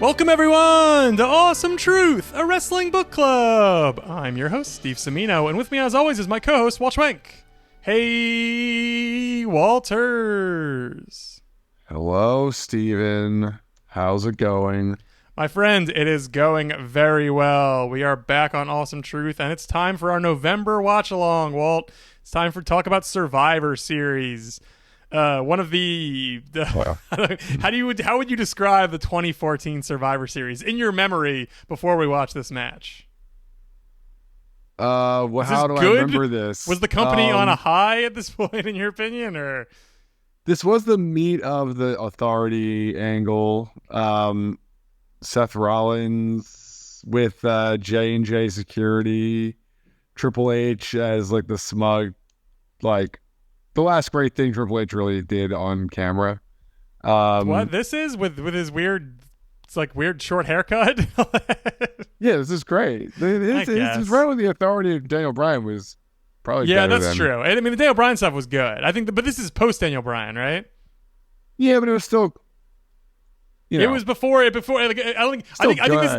Welcome everyone to Awesome Truth, a wrestling book club. I'm your host, Steve Semino, and with me as always is my co-host, Walt Schwenk. Hey, Walters. Hello, Steven. How's it going? My friend, it is going very well. We are back on Awesome Truth, and it's time for our November watch-along, Walt. It's time for talk about Survivor Series. One of the how would you describe the 2014 Survivor Series in your memory before we watch this match? How do I remember this? Was the company on a high at this point, in your opinion, or this was the meat of the Authority angle? Seth Rollins with J&J Security, Triple H as like the smug, like the last great thing Triple H really did on camera. What this is with his weird, it's like weird short haircut. Yeah, this is great. His run with the Authority of Daniel Bryan was probably better that's true. I mean, the Daniel Bryan stuff was good. I think, but this is post Daniel Bryan, right? Yeah, but it was still. It was before. Like, I think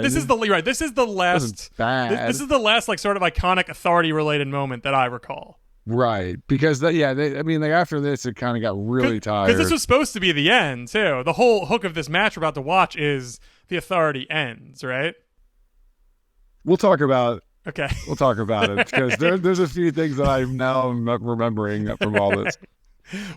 this is the right. This is the last. This is the last like sort of iconic Authority related moment that I recall. Right, because after this, it kind of got really tired. Because this was supposed to be the end too. The whole hook of this match we're about to watch is the Authority ends, right? We'll talk about. Okay, we'll talk about it because there's a few things that I'm now remembering from all this.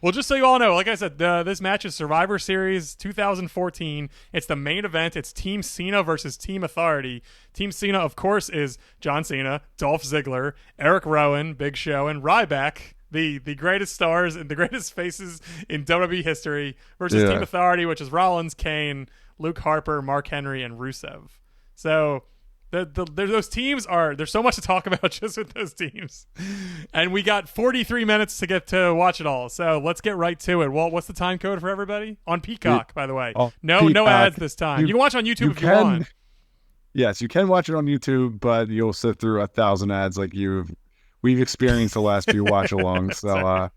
Well, just so you all know, like I said, this match is Survivor Series 2014. It's the main event. It's Team Cena versus Team Authority. Team Cena, of course, is John Cena, Dolph Ziggler, Eric Rowan, Big Show, and Ryback, the greatest stars and the greatest faces in WWE history, versus Team Authority, which is Rollins, Kane, Luke Harper, Mark Henry, and Rusev. So those teams there's so much to talk about just with those teams, and we got 43 minutes to get to watch it all, so let's get right to it. Walt, what's the time code for everybody on Peacock, by the way? No ads this time. You can watch on YouTube if you want. Yes, you can watch it on YouTube, but you'll sit through 1,000 ads like we've experienced the last few watch alongs. So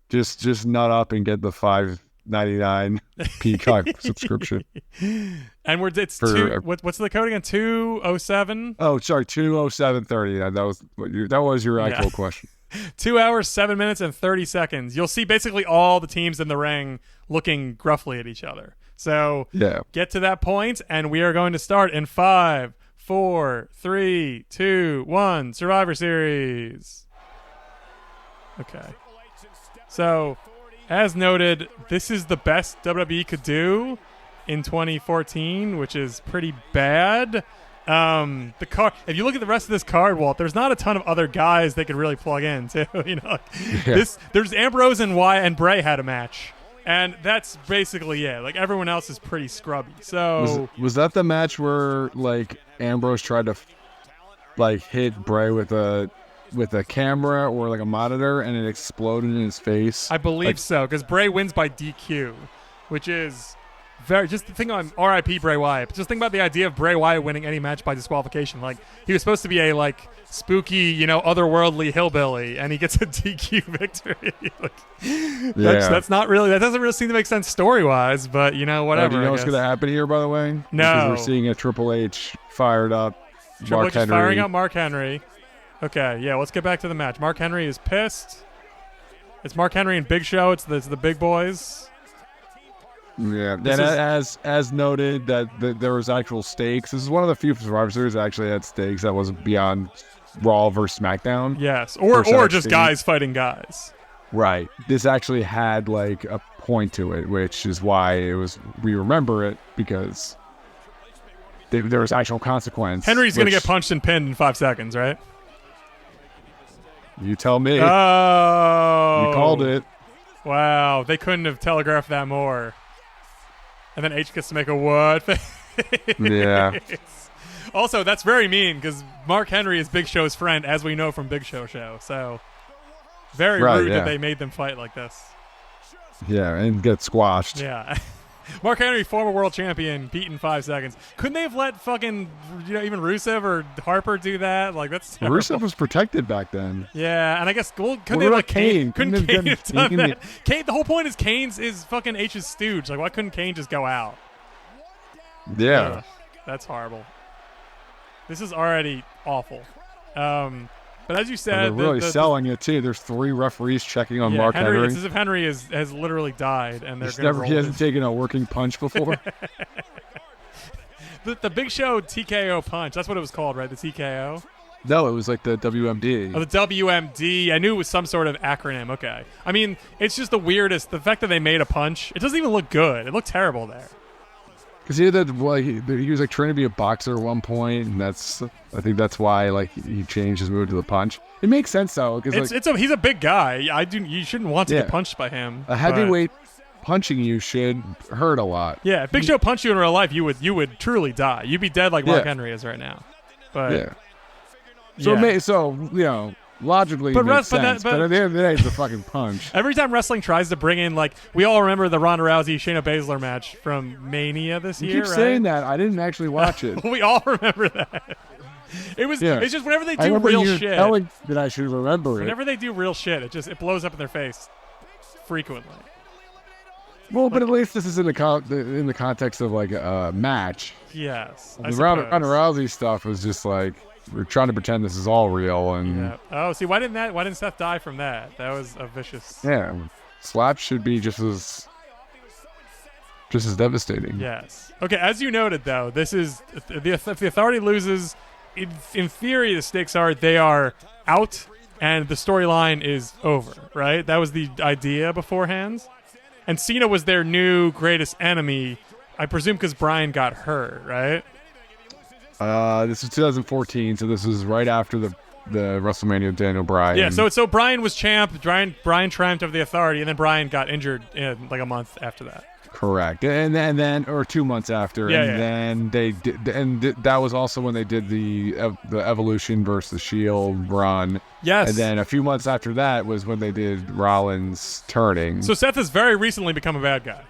just nut up and get the $5.99 Peacock subscription. And what's the code again? 207. Oh, sorry, 20730. That was your actual question. 2 hours, 7 minutes, and 30 seconds. You'll see basically all the teams in the ring looking gruffly at each other. So get to that point, and we are going to start in 5, 4, 3, 2, 1. Survivor Series. Okay. So, as noted, this is the best WWE could do in 2014, which is pretty bad. The card, if you look at the rest of this card, Walt, there's not a ton of other guys they could really plug in too. There's Ambrose and Wyatt and Bray had a match, and that's basically it. Like everyone else is pretty scrubby. So was that the match where like Ambrose tried to like hit Bray with a camera or like a monitor and it exploded in his face? I believe so, because Bray wins by DQ, which is just the thing on RIP Bray Wyatt. Just think about the idea of Bray Wyatt winning any match by disqualification. Like he was supposed to be a like spooky, otherworldly hillbilly, and he gets a DQ victory. That's not really. That doesn't really seem to make sense story wise, but whatever. Do you know what's going to happen here, by the way? No, because we're seeing a Triple H fired up. Triple H is firing up Mark Henry. Okay, let's get back to the match. Mark Henry is pissed. It's Mark Henry and Big Show. It's the big boys. Yeah, and as noted that there was actual stakes. This is one of the few Survivor Series that actually had stakes that was beyond Raw versus SmackDown. Yes, or just guys fighting guys. Right. This actually had like a point to it, which is why we remember it, because there was actual consequence. Henry's going to get punched and pinned in 5 seconds, right? You tell me. Oh. You called it. Wow. They couldn't have telegraphed that more. And then H gets to make a what face. Yeah. Also, that's very mean, because Mark Henry is Big Show's friend, as we know from Big Show. So, very rude that they made them fight like this. Yeah, and get squashed. Yeah. Mark Henry, former world champion, beat in 5 seconds. Couldn't they have let fucking, even Rusev or Harper do that? Like, that's terrible. Rusev was protected back then. Yeah, and I guess, couldn't they have let Kane? Couldn't Kane have done that? Kane, the whole point is Kane's is fucking H's stooge. Like, why couldn't Kane just go out? Yeah. Ugh, that's horrible. This is already awful. But as you said, they're really selling it too. There's 3 referees checking on Mark Henry. It's as if Henry has literally died, and he hasn't taken a working punch before. the Big Show TKO punch. That's what it was called, right? The TKO. No, it was like the WMD. Oh, the WMD. I knew it was some sort of acronym. Okay. I mean, it's just the weirdest. The fact that they made a punch, it doesn't even look good. It looked terrible there. Because he was like trying to be a boxer at one point, and I think that's why like he changed his move to the punch. It makes sense though, because he's a big guy. You shouldn't want to get punched by him. A heavyweight punching you should hurt a lot. Yeah, if Big Show punched you in real life, you would truly die. You'd be dead like Mark Henry is right now. But logically it makes sense. But at the end of the day, it's a fucking punch. Every time wrestling tries to bring in, like, we all remember the Ronda Rousey Shayna Baszler match from Mania this year. You keep saying that. I didn't actually watch it. We all remember that. It's just whenever they do real shit. Telling that I should remember it. Whenever they do real shit, it blows up in their face frequently. Well, but at least this is in the context of like a match. Yes. The Ronda Rousey stuff was just like, we're trying to pretend this is all real, and oh, see, why didn't Seth die from that? That was a vicious. Yeah, slaps should be just as devastating. Yes. Okay, as you noted, though, this is if the Authority loses, in theory, the stakes are they are out and the storyline is over. Right? That was the idea beforehand, and Cena was their new greatest enemy. I presume because Bryan got hurt, right? This is 2014, so this is right after the WrestleMania with Daniel Bryan. Yeah, so Bryan was champ. Bryan triumphed over the Authority, and then Bryan got injured in like a month after that. Correct, and then or 2 months after, then they did, that was also when they did the Evolution versus Shield run. Yes, and then a few months after that was when they did Rollins turning. So Seth has very recently become a bad guy.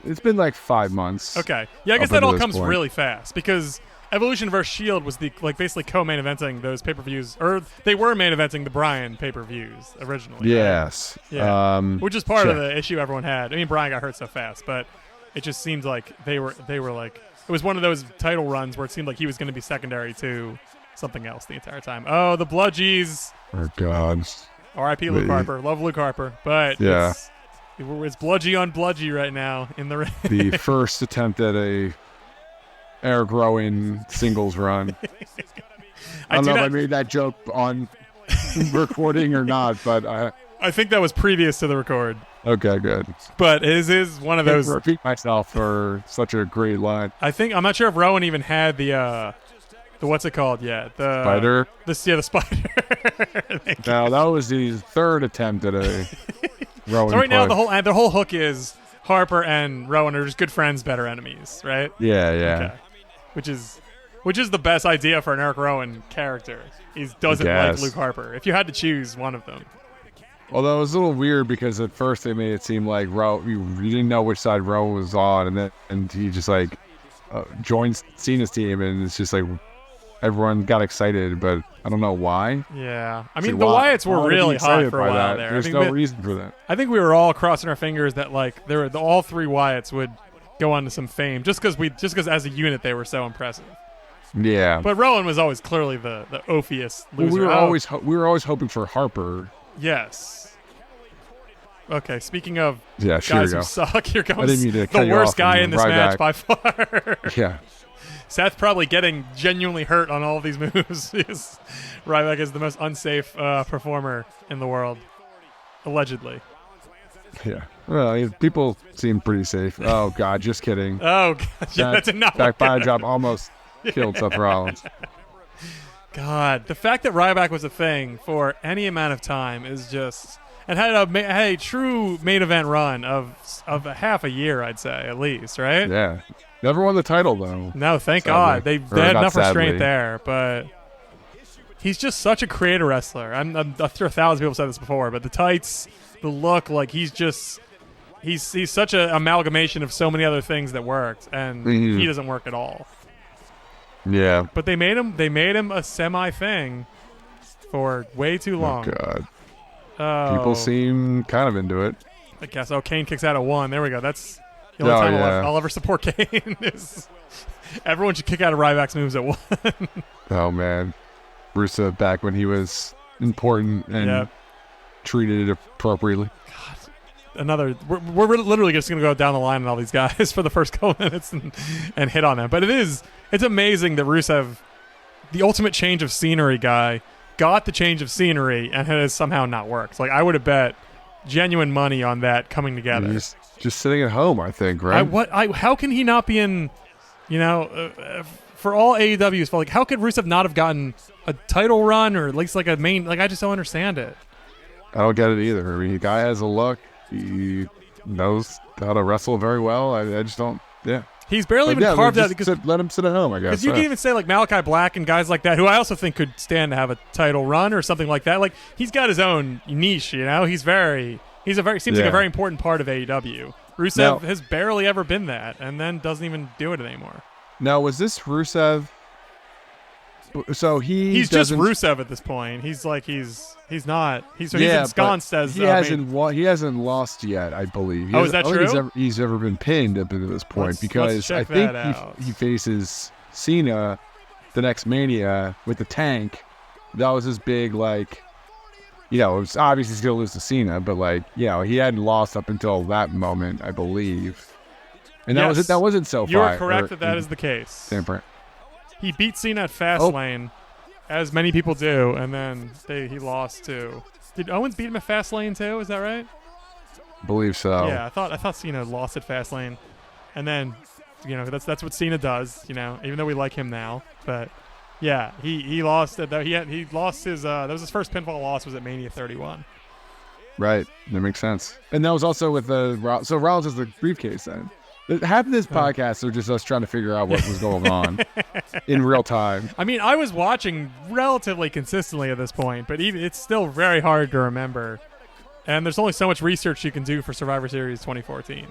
It's been like 5 months. Okay. Yeah, I guess that all comes really fast because Evolution vs. Shield was basically co-main eventing those pay-per-views, or they were main eventing the Bryan pay-per-views originally. Yes. Right? Yeah. Which is part of the issue everyone had. I mean, Bryan got hurt so fast, but it just seemed like they were like, it was one of those title runs where it seemed like he was going to be secondary to something else the entire time. Oh, the Bludgies. Oh God. R.I.P. Luke Harper. Love Luke Harper, but it's bludgy on bludgy right now in the ring. The first attempt at a Eric Rowan singles run. I don't know if I made that joke on recording or not, but I think that was previous to the record. Okay, good. But it is one of those. I repeat myself for such a great line. I'm not sure if Rowan even had the what's it called yet? The spider. The spider. No, that was the third attempt at a Rowan. So right now the whole hook is Harper and Rowan are just good friends, better enemies, right? Yeah. Okay. Which is the best idea for an Eric Rowan character. He doesn't like Luke Harper. If you had to choose one of them. Although it was a little weird because at first they made it seem like you didn't know which side Rowan was on, and he just like joined Cena's team, and it's just like everyone got excited, but I don't know why. Yeah, I mean the Wyatts were really hot for a while there. There's no reason for that. I think we were all crossing our fingers that like all three Wyatts would go on to some fame just because as a unit they were so impressive. Yeah, but Rowan was always clearly the Ophius loser. Well, we were always hoping for Harper. Yes. Okay, speaking of guys who suck, here comes the worst guy in this match by far. Yeah. Seth probably getting genuinely hurt on all of these moves. Ryback is the most unsafe performer in the world, allegedly. Yeah. Well, people seem pretty safe. Oh, God, just kidding. Oh, God. Yeah, that's enough. Back by a job almost killed Seth Rollins. God, the fact that Ryback was a thing for any amount of time is just... And had a true main event run of a half a year, I'd say, at least, right? Yeah. Never won the title, though. No, thank God. They had enough restraint there, but he's just such a creative wrestler. I'm sure 1,000 people said this before, but the tights, the look, like he's such an amalgamation of so many other things that worked, and he doesn't work at all. Yeah. But they made him a semi-thing for way too long. Oh, God. Oh. People seem kind of into it. I guess. Oh, Kane kicks out at 1. There we go. That's The only time I'll ever support Kane is everyone should kick out of Ryback's moves at one. Oh, man. Rusev back when he was important and treated appropriately. God. We're literally just going to go down the line on all these guys for the first couple minutes and hit on them. But it's amazing that Rusev, the ultimate change of scenery guy, got the change of scenery and has somehow not worked. Like, I would have bet genuine money on that coming together. He's just sitting at home, I think, right? How can he not be in, for all AEW's, like, how could Rusev not have gotten a title run or at least like a main, like, I just don't understand it. I don't get it either. I mean, the guy has a look. He knows how to wrestle very well. I just don't, He's barely even carved out. Let him sit at home, I guess. Because you can even say, like, Malachi Black and guys like that, who I also think could stand to have a title run or something like that. Like, he's got his own niche, you know? Seems like a very important part of AEW. Rusev has barely ever been that, and then doesn't even do it anymore. Now, was this Rusev? So he's just Rusev at this point. He's ensconced as he hasn't lost yet, I believe. Is that true? He's ever been pinned up to this point because I think he faces Cena the next Mania with the Tank. That was his big, like, it was obviously he's gonna lose to Cena, but, like, he hadn't lost up until that moment, I believe. And that wasn't so far. You're correct that is the case. Standpoint. He beat Cena at Fastlane, as many people do, and then he lost to. Did Owens beat him at Fastlane too? Is that right? Believe so. Yeah, I thought Cena lost at Fastlane, and then that's what Cena does. Even though we like him now, but yeah, he lost. He lost his. That was his first pinfall loss. Was at Mania 31. Right, that makes sense. And that was also with so Rollins is the briefcase then. Half of this podcast are just us trying to figure out what was going on in real time. I mean, I was watching relatively consistently at this point, but it's still very hard to remember. And there's only so much research you can do for Survivor Series 2014.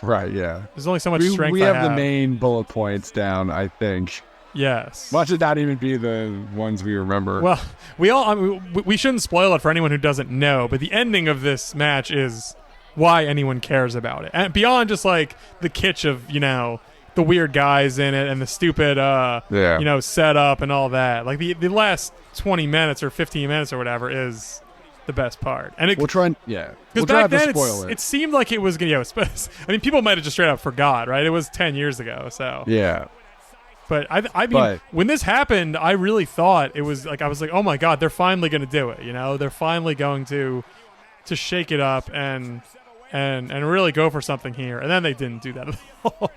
Right, yeah. There's only so much strength we have the main bullet points down, I think. Yes. Watch it not even be the ones we remember. Well, we shouldn't spoil it for anyone who doesn't know, but the ending of this match is why anyone cares about it, and beyond just like the kitsch of the weird guys in it and the stupid setup and all that. Like the last 20 minutes or 15 minutes or whatever is the best part. And we'll try because back then it seemed like it was gonna. I mean, people might have just straight up forgot, right? It was 10 years ago, so yeah. But I mean, when this happened, I really thought it was like, I was like, oh my god, they're finally gonna do it. They're finally going to shake it up and really go for something here, and then they didn't do that at all.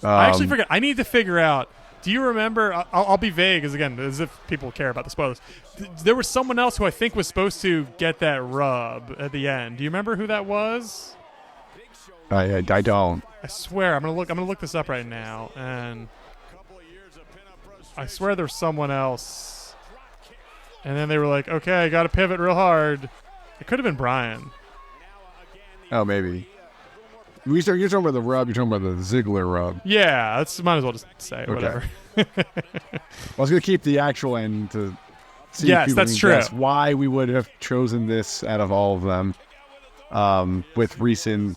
I actually forget. I need to figure out. Do you remember? I'll be vague, as if people care about the spoilers. There was someone else who I think was supposed to get that rub at the end. Do you remember who that was? I don't. I swear, I'm gonna look this up right now, and I swear there's someone else. And then they were like, "Okay, I got to pivot real hard." It could have been Brian. Oh, maybe. You're talking about the rub. You're talking about the Ziggler rub. Yeah, might as well just say it, whatever. I was going to keep the actual end to see if people that's true. Guess why we would have chosen this out of all of them with recent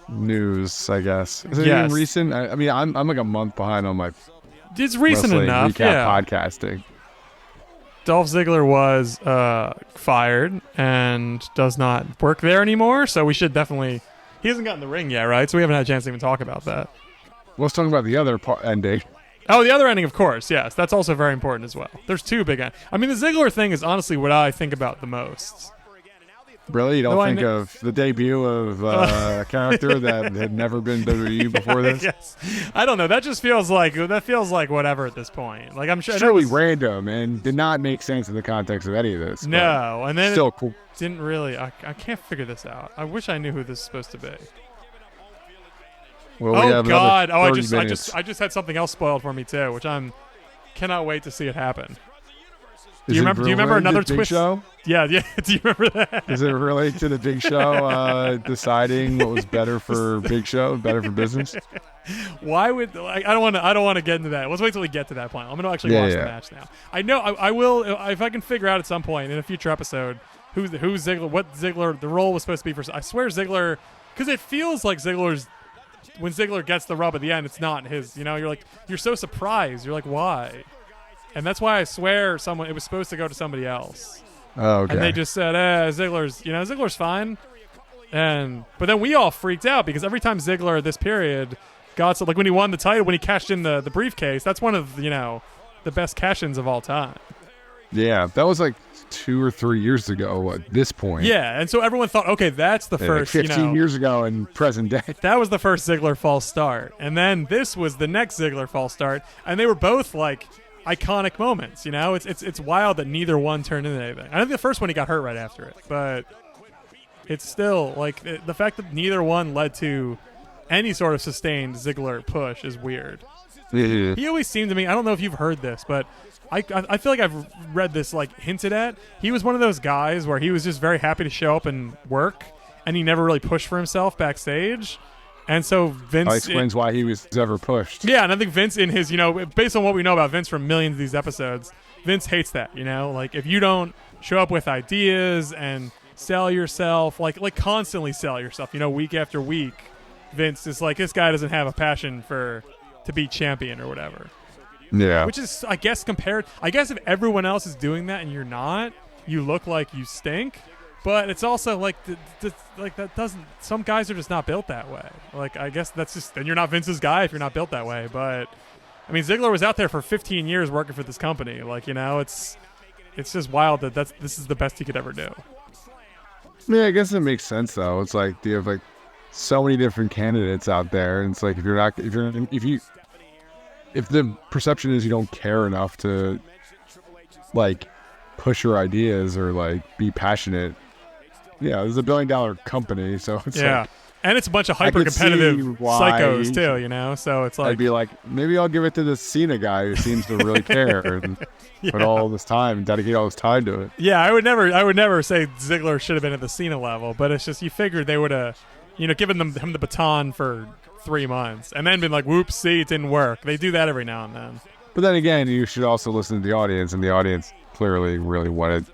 news, I guess. Is it even recent? I mean, I'm like a month behind on my it's recent enough. Recap podcasting. Dolph Ziggler was fired and does not work there anymore, so we should definitely... He hasn't gotten the ring yet, right? So we haven't had a chance to even talk about that. Let's talk about the other ending. Oh, the other ending, of course, yes. That's also very important as well. There's two big endings. I mean, the Ziggler thing is honestly what I think about the most. Really? You don't think of the debut of a character that had never been WWE before this? Yes. I don't know. That just feels like whatever at this point. Like, I'm sure it's truly random and did not make sense in the context of any of this. No, and then still cool. Didn't really. I can't figure this out. I wish I knew who this is supposed to be. Well, we have God! I just had something else spoiled for me too, which cannot wait to see it happen. Do you remember another twist? Show? Yeah. Do you remember that? Does it relate to the Big Show deciding what was better for Big Show, better for business? Why would I don't want to get into that. Let's wait till we get to that point. I'm going to actually watch the match now. I know I will if I can figure out at some point in a future episode who Ziggler, what Ziggler the role was supposed to be for. I swear Ziggler because it feels like when Ziggler gets the rub at the end, it's not his. You're so surprised. You're like, why? And that's why I swear it was supposed to go to somebody else. Oh, okay. And they just said, Ziggler's fine. But then we all freaked out because every time Ziggler this period got when he won the title, when he cashed in the briefcase, that's one of the best cash-ins of all time. Yeah, that was like 2 or 3 years ago at this point. Yeah, and so everyone thought, okay, that's the first, like 15 years ago in present day. That was the first Ziggler false start. And then this was the next Ziggler false start, and they were both like iconic moments. It's wild that neither one turned into anything. I think the first one he got hurt right after it, but it's still like the fact that neither one led to any sort of sustained Ziggler push is weird. Yeah. He always seemed to me, I don't know if you've heard this, but I feel like I've read this hinted at. He was one of those guys where he was just very happy to show up and work, and he never really pushed for himself backstage. And so Vince... That explains why he was ever pushed. Yeah, and I think Vince in his, based on what we know about Vince from millions of these episodes, Vince hates that, Like, if you don't show up with ideas and sell yourself, like constantly sell yourself, week after week, Vince is like, this guy doesn't have a passion to be champion or whatever. Yeah. Which is, I guess if everyone else is doing that and you're not, you look like you stink. But it's also like that doesn't. Some guys are just not built that way. Like, I guess that's just, and you're not Vince's guy if you're not built that way. But I mean, Ziggler was out there for 15 years working for this company. Like, it's just wild that this is the best he could ever do. Yeah, I guess it makes sense though. It's like you have like so many different candidates out there, and it's like if the perception is you don't care enough to like push your ideas or like be passionate. Yeah, there's $1 billion company, so it's like, and it's a bunch of hyper competitive psychos too, so it's like I'd be like, maybe I'll give it to the Cena guy who seems to really care and put all this time and dedicate all this time to it. Yeah, I would never say Ziggler should have been at the Cena level, but it's just you figured they would have, given him the baton for 3 months and then been like, whoops, see, it didn't work. They do that every now and then. But then again, you should also listen to the audience, and the audience clearly really wanted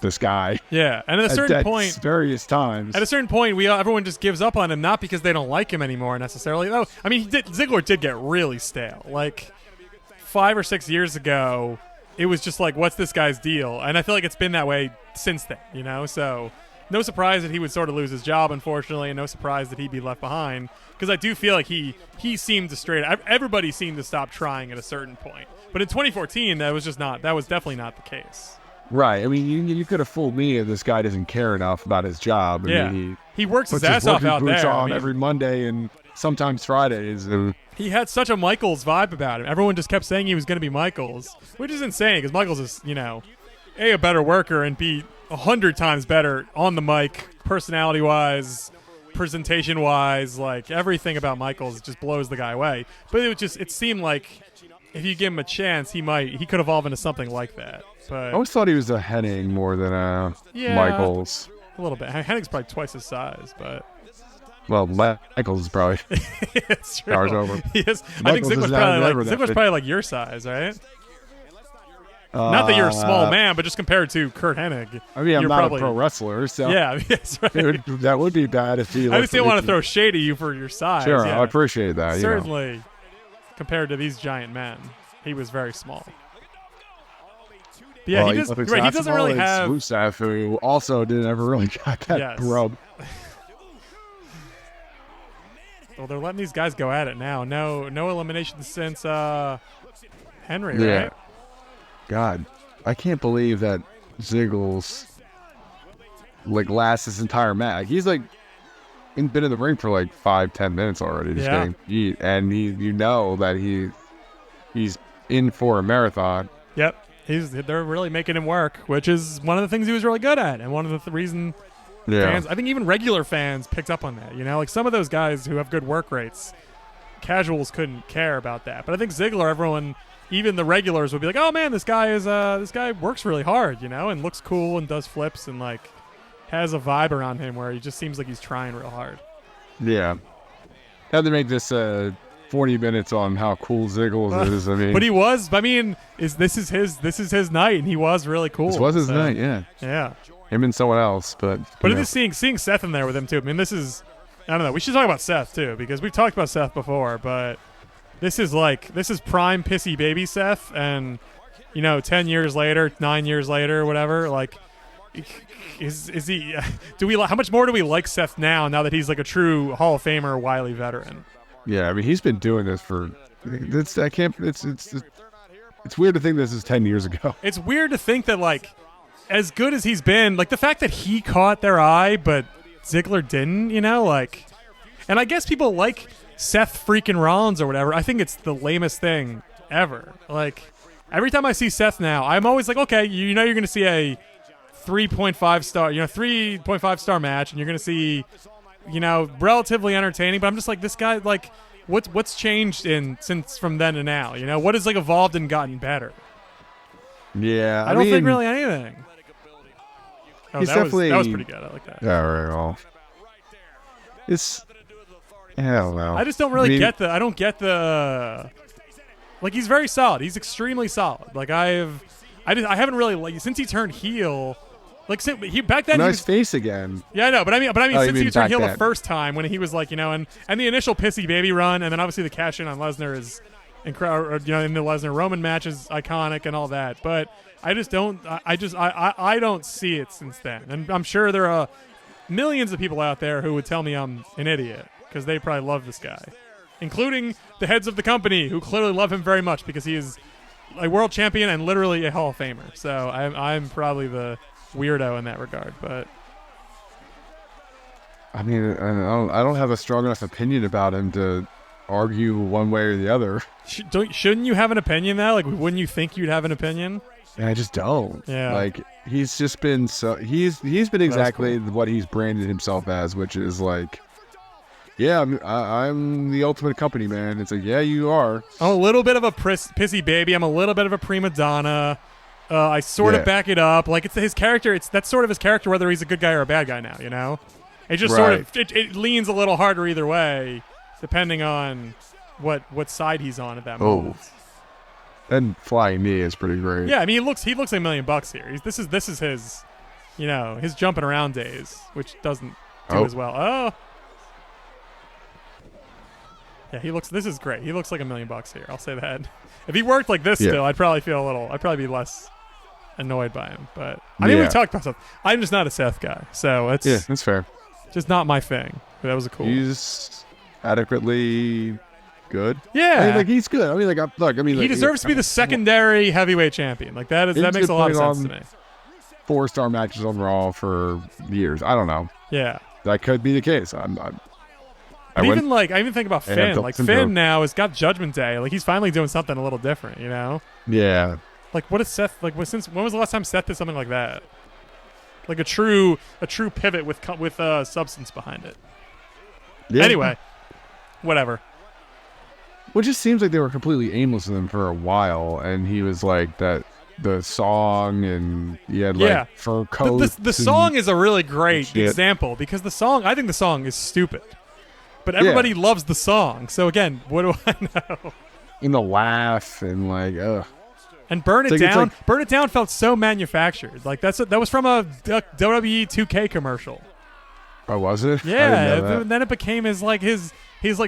this guy. Yeah, and at a certain point, various times. At a certain point, everyone just gives up on him, not because they don't like him anymore necessarily. Though, I mean, Ziggler did get really stale. Like 5 or 6 years ago, it was just like, what's this guy's deal? And I feel like it's been that way since then. So no surprise that he would sort of lose his job, unfortunately, and no surprise that he'd be left behind. Because I do feel like he seemed to everybody seemed to stop trying at a certain point. But in 2014, that was definitely not the case. Right. I mean, you could have fooled me if this guy doesn't care enough about his job. I mean, he works his ass off out there. On every Monday and sometimes Fridays. And he had such a Michaels vibe about him. Everyone just kept saying he was going to be Michaels, which is insane because Michaels is, A, a better worker, and B, 100 times better on the mic, personality-wise, presentation-wise. Like, everything about Michaels just blows the guy away. But it seemed like if you give him a chance, he could evolve into something like that. But I always thought he was a Hennig more than a Michaels. A little bit. Hennig's probably twice his size, but... Well, Michaels is probably it's true. Hours over. He is. I think Ziggler's probably like your size, right? Not that you're a small man, but just compared to Kurt Hennig. I mean, I'm not a pro wrestler, so... Yeah, that's right. That would be bad if he... I just didn't want to throw shade at you for your size. Sure, yeah. I appreciate that. Certainly, compared to these giant men, he was very small. But yeah, he doesn't really have... Rusev, who also didn't ever really got that rub. Well, they're letting these guys go at it now. No elimination since Henry, right? God, I can't believe that Ziggles lasts this entire match. He's been in the ring for 5-10 minutes already, just getting beat, and that he's in for a marathon. Yep, they're really making him work, which is one of the things he was really good at, and one of the reasons fans, I think even regular fans picked up on that. Like some of those guys who have good work rates, casuals couldn't care about that, but I think Ziggler, everyone. Even the regulars would be like, "Oh man, this guy works really hard, and looks cool and does flips and has a vibe around him where he just seems like he's trying real hard." Yeah, had to make this 40 minutes on how cool Ziggles is. I mean, but he was. I mean, this is his night, and he was really cool. This was his night, yeah. Yeah. Him and someone else, but it is seeing Seth in there with him too. I mean, this is I don't know. We should talk about Seth too, because we've talked about Seth before, but this is prime pissy baby Seth, and 10 years later, 9 years later, whatever, like, is he? How much more do we like Seth now that he's like a true Hall of Famer, wily veteran? Yeah, I mean, he's been doing this for. It's weird to think this is 10 years ago. It's weird to think that, like, as good as he's been, like the fact that he caught their eye, but Ziggler didn't, like, and I guess people like Seth freaking Rollins or whatever. I think it's the lamest thing ever. Like, every time I see Seth now, I'm always like, okay, you're going to see a 3.5 star match, and you're going to see, relatively entertaining. But I'm just like, this guy, like, what's changed since from then to now? What has like evolved and gotten better? Yeah, I don't think really anything. Oh, he's that was pretty good. I like that. Yeah, right. Well, I don't know. I just don't really get the. Like, he's very solid. He's extremely solid. Like, I haven't really, like, since he turned heel. Like, he back then. Nice face again. Yeah, I know, but I mean, since he turned heel the first time when he was like, and the initial pissy baby run, and then obviously the cash in on Lesnar is incredible. In the Lesnar Roman match is iconic and all that. But I just don't. I don't see it since then, and I'm sure there are millions of people out there who would tell me I'm an idiot because they probably love this guy, including the heads of the company who clearly love him very much because he is a world champion and literally a Hall of Famer. So I'm probably the weirdo in that regard, but I mean, I don't have a strong enough opinion about him to argue one way or the other. Shouldn't you have an opinion though? Like, wouldn't you think you'd have an opinion? And I just don't. Yeah. Like, he's just been he's been exactly what he's branded himself as, which is like, yeah, I'm the ultimate company man. It's like, yeah, you are. I'm a little bit of a pissy baby. I'm a little bit of a prima donna. I sort of back it up. Like, it's his character. That's sort of his character, whether he's a good guy or a bad guy now, It just sort of it leans a little harder either way, depending on what side he's on at that moment. And flying knee is pretty great. Yeah, I mean, he looks like $1 million here. This is his, his jumping around days, which doesn't do as well. Oh. Yeah, this is great. He looks like $1 million here. I'll say that. If he worked like this still, I'd probably be less annoyed by him. But I mean, we talked about stuff. I'm just not a Seth guy, so that's fair. Just not my thing. But that was a cool. He's adequately good. Yeah, I mean, like, he's good. I mean, like, he deserves to be the secondary heavyweight champion. Like, that makes a lot of sense to me. 4-star matches on Raw for years. I don't know. Yeah, that could be the case. I even think about Finn. Like, Finn now has got Judgment Day. Like, he's finally doing something a little different, Yeah. Like, what is Seth? Like, when was the last time Seth did something like that? Like a true pivot with substance behind it. Yeah. Anyway, whatever. Well, it just seems like they were completely aimless with him for a while, and he was like the song, and he had like fur coats. The song is a really great example because I think the song is stupid. But everybody loves the song. So again, what do I know? In the laugh and like, ugh. And Burn It Down. Burn It Down felt so manufactured. Like, that was from a WWE 2K commercial. Oh, was it? Yeah. And then it became his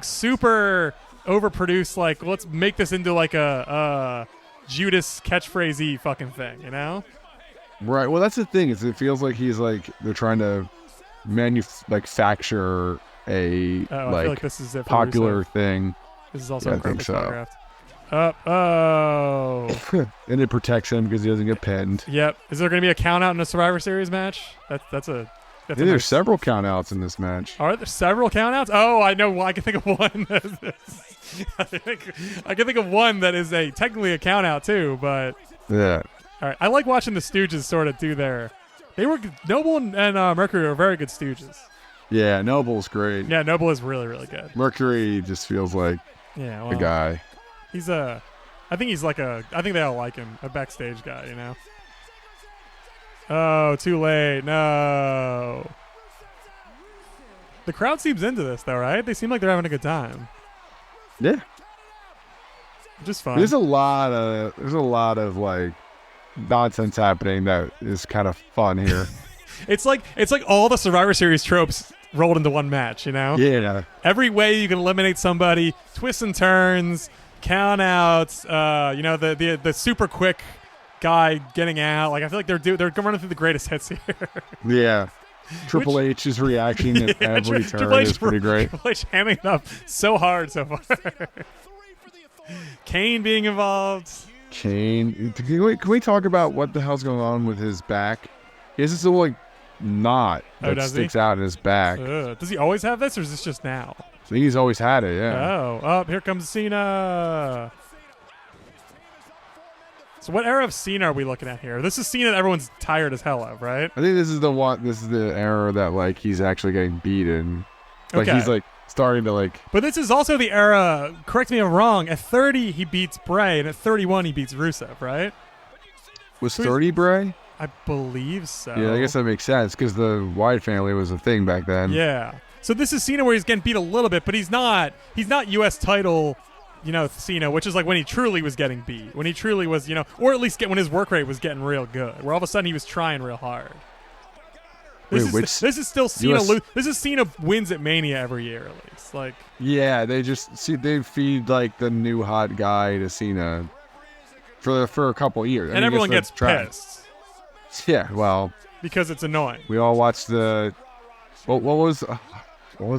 super overproduced, like, let's make this into like a Judas catchphrasey fucking thing, Right. Well, that's the thing. Is it feels like he's like they're trying to manufacture a I feel like this is it popular thing. This is also incredibly choreographed. And it protects him because he doesn't get pinned. Yep. Is there going to be a count out in a Survivor Series match? There's several count outs in this match. Are there several count outs? Oh, I know. I can think of one. I can think of one that is technically a count out too, but yeah. All right. I like watching the Stooges sort of do Noble and Mercury are very good Stooges. Yeah, Noble's great. Yeah, Noble is really, really good. Mercury just feels like a guy. I think they all like him, a backstage guy, Oh, too late. No. The crowd seems into this though, right? They seem like they're having a good time. Yeah. Just fun. There's a lot of like nonsense happening that is kind of fun here. It's like all the Survivor Series tropes rolled into one match, you know? Yeah. Every way you can eliminate somebody, twists and turns, count outs, the super quick guy getting out. Like, I feel like they're running through the greatest hits here. Yeah. Triple H's reaction at every turn is pretty great. Triple H hamming it up so hard so far. Kane being involved. Kane. Can we talk about what the hell's going on with his back? He has this little, knot that sticks out in his back. Does he always have this, or is this just now? I think he's always had it, yeah. Oh, here comes Cena. So what era of Cena are we looking at here? This is Cena that everyone's tired as hell of, right? I think this is the era that, he's actually getting beaten. Okay. He's, starting to, But this is also the era, correct me if I'm wrong, at 30 he beats Bray, and at 31 he beats Rusev, right? Was 30 Bray? I believe so. Yeah, I guess that makes sense, because the Wyatt family was a thing back then. Yeah. So this is Cena where he's getting beat a little bit, but he's not U.S. title, Cena, which is when he truly was getting beat. When he truly was, or at least when his work rate was getting real good. Where all of a sudden he was trying real hard. This is still Cena. This is Cena wins at Mania every year at least. Yeah, they feed the new hot guy to Cena for a couple years. And everyone gets pissed. Yeah, well, because it's annoying. We all watched the what was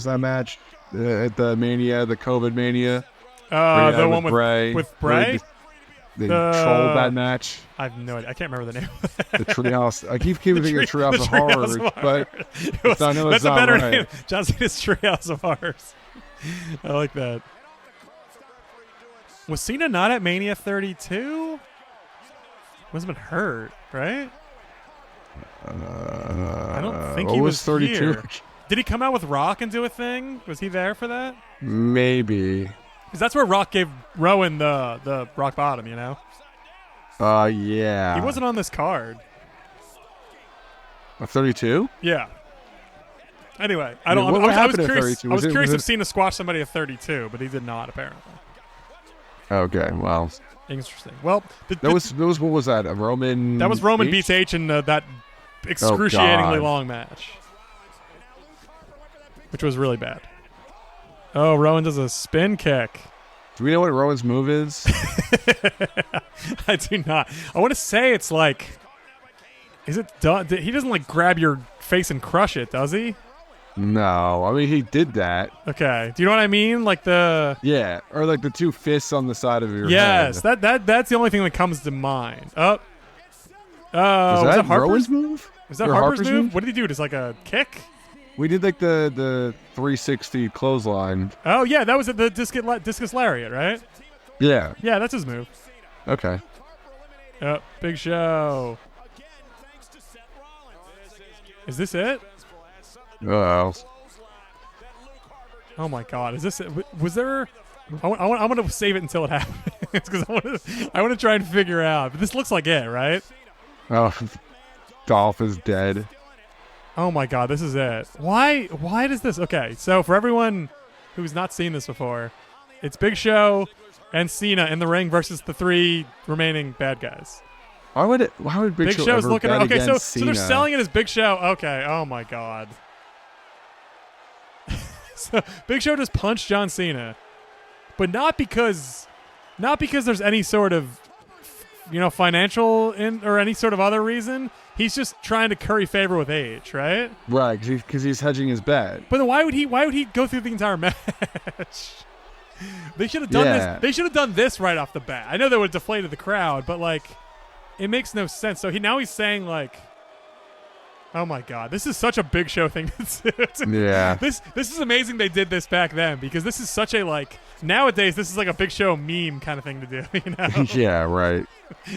that match at the Mania, the COVID Mania? The one with Bray? They trolled that match. I have no idea. I can't remember the name. The Treehouse. I keep thinking of Treehouse of Horrors, but that's a better name. John Cena's Treehouse of Horrors. I like that. Was Cena not at Mania 32? Must have been hurt, right? I don't think he was 32. Here. Did he come out with Rock and do a thing? Was he there for that? Maybe. Because that's where Rock gave Rowan the rock bottom, Yeah. He wasn't on this card. 32? Yeah. Anyway, I was curious. I was curious if Cena squashed somebody at 32, but he did not apparently. Okay, well. Interesting. Well, what was that? A Roman? That was Roman beats H in that excruciatingly long match, which was really bad. Oh, Rowan does a spin kick. Do we know what Rowan's move is? I do not. I want to say it's is it done? He doesn't grab your face and crush it, does he? No, I mean he did that. Okay, do you know what I mean? Yeah, or the two fists on the side of your head. Yes, that's the only thing that comes to mind. Was that Rowan's move? Was that Harper's move? What did he do? Just a kick? We did the 360 clothesline. Oh yeah, that was the discus lariat, right? Yeah. Yeah, that's his move. Okay. Big Show. Is this it? Oh my God! Is this it? Was there? I want to save it until it happens because I want to try and figure out. But this looks like it, right? Oh, Dolph is dead. Oh my God, this is it. Why does this? Okay, so for everyone who's not seen this before, it's Big Show and Cena in the ring versus the three remaining bad guys. Why would Big Show Show's ever looking bet okay, against so Cena? they're selling it as Big Show. Okay, oh my God. So Big Show just punched John Cena, but not because there's any sort of financial or any sort of other reason. He's just trying to curry favor with H, right? Right, because he's hedging his bet. But then why would he go through the entire match? They should have done this. They should have done this right off the bat. I know that would have deflated the crowd, but it makes no sense. So he's saying oh my God, this is such a Big Show thing to do. Yeah. This is amazing they did this back then because this is such a nowadays this is a Big Show meme kind of thing to do, Yeah, right.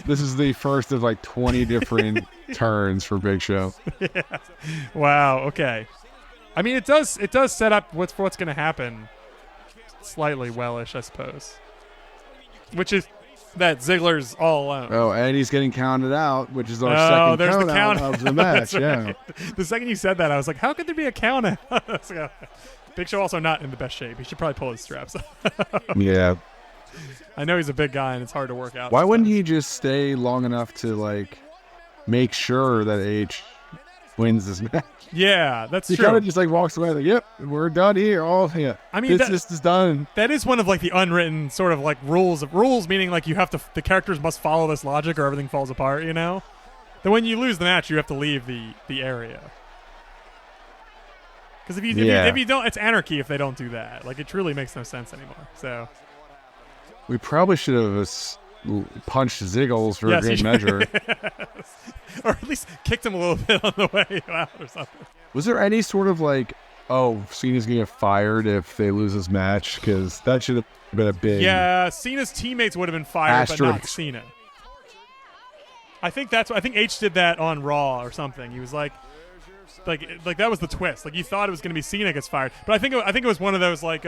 This is the first of 20 different turns for Big Show. Yeah. Wow, okay. I mean it does set up what's going to happen slightly wellish, I suppose. Which is that Ziggler's all alone. Oh, and he's getting counted out, which is our second count out of the match. Yeah. The second you said that, I was like, how could there be a count out? Big Show also not in the best shape. He should probably pull his straps. Yeah. I know he's a big guy and it's hard to work out. Why wouldn't he just stay long enough to make sure that H wins this match. Yeah, that's true. He kind of just like walks away like, "Yep, we're done here." Oh yeah, I mean, this is done. That is one of like the unwritten sort of like rules, meaning like you have to, the characters must follow this logic or everything falls apart. You know, that when you lose the match, you have to leave the area. Because if you don't, it's anarchy if they don't do that. Like, it truly makes no sense anymore. So we probably should have punched Ziggles for a good measure. Or at least kicked him a little bit on the way out or something. Was there any sort of like, oh, Cena's going to get fired if they lose this match? Because that should have been a big... Yeah, Cena's teammates would have been fired, but not Cena. I think H did that on Raw or something. He was like that was the twist. Like, you thought it was going to be Cena gets fired, but I think it was one of those like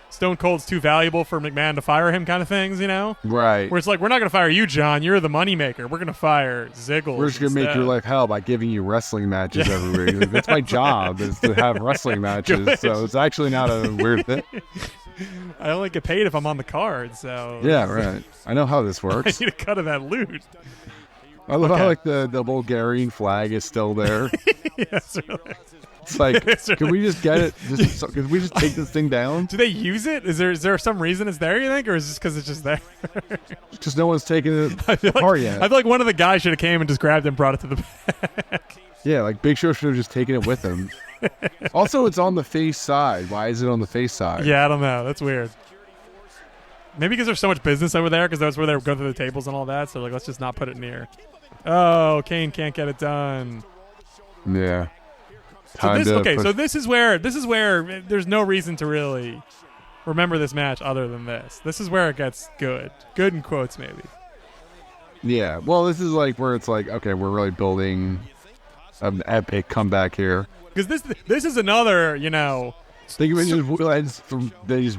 Stone Cold's too valuable for McMahon to fire him kind of things, you know? Right. Where it's like, we're not going to fire you, John. You're the moneymaker. We're going to fire Ziggler. We're just going to make your life hell by giving you wrestling matches every week. That's my job, is to have wrestling matches. Good. So it's actually not a weird thing. I only get paid if I'm on the card, so... Yeah, right. I know how this works. I need a cut of that loot. I love how like the Bulgarian flag is still there. Yes, really. It's like, can we just get it? Can we just take this thing down? Do they use it? Is there some reason it's there, you think? Or is it just because it's just there? Because no one's taken it apart yet. I feel like one of the guys should have came and just grabbed it and brought it to the back. Yeah, like Big Show should have just taken it with him. Also, it's on the face side. Why is it on the face side? Yeah, I don't know. That's weird. Maybe because there's so much business over there, because that's where they go through the tables and all that. So like, let's just not put it near. Oh, Kane can't get it done. Yeah. So this is where there's no reason to really remember this match other than this. This is where it gets good. Good in quotes, maybe. Yeah. Well, this is like where it's like, okay, we're really building an epic comeback here. Because this is another, you know. They just